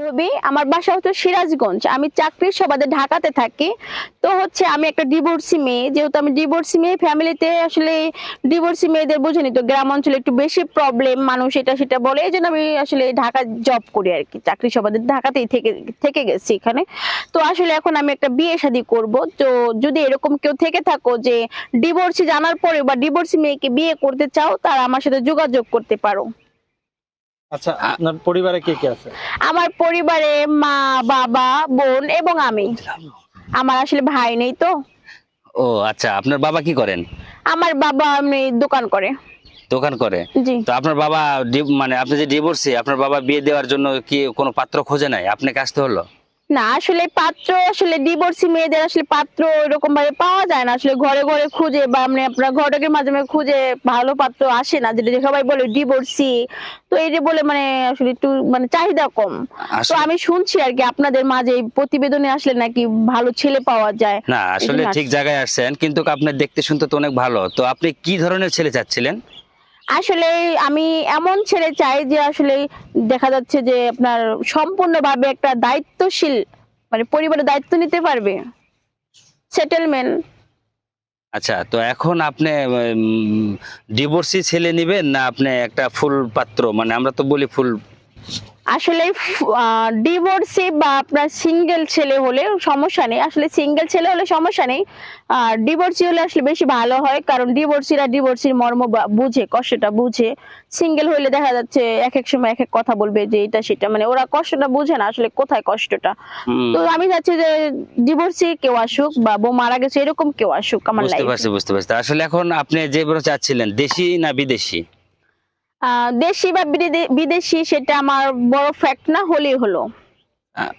হবি আমার বাসা হচ্ছে সিরাজগঞ্জ। আমি চাকরির সুবাদে ঢাকাতে থাকি। তো হচ্ছে আমি একটা ডিভোর্সি মেয়ে। যেহেতু আমি ডিভোর্সি মেয়ে, ফ্যামিলিতে আসলে ডিভোর্সি মেয়েদের বুঝেনি তো, গ্রাম অঞ্চলে একটু বেশি প্রবলেম, মানুষ এটা সেটা বলে। এইজন্য আমি আসলে ঢাকা জব করি আরকি। চাকরির সুবাদে ঢাকাতেই থেকে থেকে গেছি এখানে। তো আসলে এখন আমি একটা বিয়ে শাদী করব। তো যদি এরকম কেউ থেকে থাকো যে ডিভোর্সি জানার পরে বা ডিভোর্সি মেয়েকে বিয়ে করতে চাও, তারা আমার সাথে যোগাযোগ করতে পারো। আচ্ছা, আপনার পরিবারে কে কে আছে? আমার পরিবারে মা, বাবা, বোন এবং আমি। আমার আসলে ভাই নেই তো। ও আচ্ছা, আপনার বাবা কি করেন? আমার বাবা এমনি দোকান করে। দোকান করে। জি। তো আপনার বাবা মানে আপনি যে ডিভোর্সি, আপনার বাবা বিয়ে দেওয়ার জন্য কি কোনো পাত্র খোঁজে নাই, আপনাকে আসতে হলো? না আসলে পাত্র, আসলে ডিভোর্সি মেয়েদের আসলে পাত্র এরকম ভাবে পাওয়া যায় না। আসলে ঘরে ঘরে খুঁজে বা মানে আপনার ঘটকের মাধ্যমে খুঁজে ভালো পাত্র আসে না, যেটা যে সবাই বলে ডিভোর্সি। তো এই যে বলে মানে আসলে একটু মানে চাহিদা কম। তো আমি শুনছি আর কি আপনাদের মাঝে এই প্রতিবেদনে আসলে নাকি ভালো ছেলে পাওয়া যায়। না, আসলে ঠিক জায়গায় আসছেন, কিন্তু আপনি দেখতে শুনতে তো অনেক ভালো। তো আপনি কি ধরনের ছেলে চাচ্ছিলেন? আসলে আমি এমন ছেলে চাই যে আসলে দেখা যাচ্ছে যে আপনার সম্পূর্ণভাবে একটা দায়িত্বশীল, মানে পরিবারের দায়িত্ব নিতে পারবে, সেটেলমেন্ট। আচ্ছা, তো এখন আপনি ডিভোর্সি ছেলে নিবেন, না আপনি একটা ফুল পাত্র, মানে আমরা তো বলি ফুল? আসলে ডিভোর্সি বা আপনার সিঙ্গেল ছেলে হলে সমস্যা নেই। আসলে সিঙ্গেল ছেলে হলে সমস্যা নেই, আর ডিভোর্সি হলে আসলে বেশি ভালো হয়, কারণ ডিভোর্সিরা ডিভোর্সির মর্ম বুঝে, কষ্টটা বুঝে। সিঙ্গেল হইলে দেখা যাচ্ছে এক এক সময় এক এক কথা বলবে যে এটা সেটা, মানে ওরা কষ্টটা বুঝে না আসলে কোথায় কষ্টটা। তো আমি চাচ্ছি যে ডিভোর্সি কেউ আসুক বা বউ মারা গেছে এরকম কেউ আসুক আমার বুঝতে লাইফে। পারছি, বুঝতে পারছি। আসলে এখন আপনি যে বড় চাচ্ছিলেন, দেশি না বিদেশি? দেশি বা বিদেশি সেটা আমার বড় ফ্যাক্ট না, হলেই হলো। আ-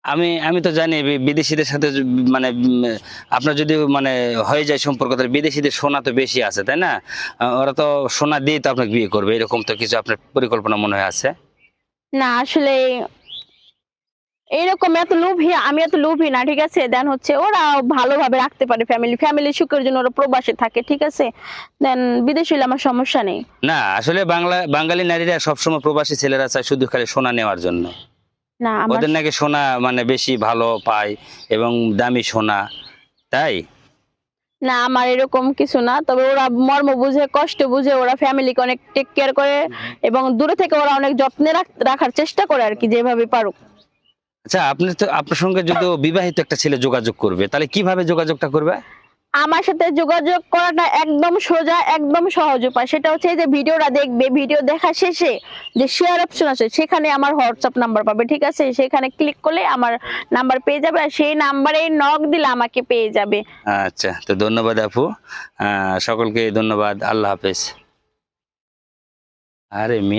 আমি আমি তো জানি বিদেশিদের সাথে মানে আপনার যদি মানে হয়ে যায় সম্পর্ক, তাহলে বিদেশিদের সোনা তো বেশি আছে, তাই না? ওরা তো সোনা দিয়ে তো আপনাকে বিয়ে করবে, এরকম তো কিছু আপনার পরিকল্পনা মনে হয় আছে? না আসলে এরকম এত লোভী, আমি এত লোভী না, ঠিক আছে। দেন হচ্ছে ওরা ভালোভাবে রাখতে পারে ফ্যামিলি সুখের জন্য ওরা প্রবাসে থাকে, ঠিক আছে। দেন বিদেশ হইলে আমার সমস্যা নেই। না, আসলে বাঙালি নারীরা সবসময় প্রবাসী ছেলেরা চায় শুধু খালি সোনা নেওয়ার জন্য। না আমার, ওদের নাকি সোনা মানে বেশি ভালো পায় এবং দামি সোনা, তাই? না আমার এরকম কিছু না। তবে ওরা মর্ম বুঝে, কষ্ট বুঝে, ওরা ফ্যামিলিকে অনেক টেক কেয়ার করে এবং দূরে থেকে ওরা অনেক যত্নে রাখার চেষ্টা করে আর কি, যেভাবে পারুক। আচ্ছা, আপনি তো আপনার সঙ্গে যদি বিবাহিত একটা ছেলে যোগাযোগ করবে, তাহলে কিভাবে যোগাযোগটা করবে? আমার সাথে যোগাযোগ করাটা একদম সোজা, একদম সহজ উপায়। সেটা হচ্ছে এই যে ভিডিওটা দেখবে, ভিডিও দেখা শেষে যে শেয়ার অপশন আছে, সেখানে আমার হোয়াটসঅ্যাপ নাম্বার পাবে, ঠিক আছে। সেখানে ক্লিক করলে আমার নাম্বার পেয়ে যাবে, আর সেই নাম্বারে নক দিলে আমাকে পেয়ে যাবে। আচ্ছা, তো ধন্যবাদ আপু। সকলকে ধন্যবাদ। আল্লাহ হাফেজ। আরে মিয়া।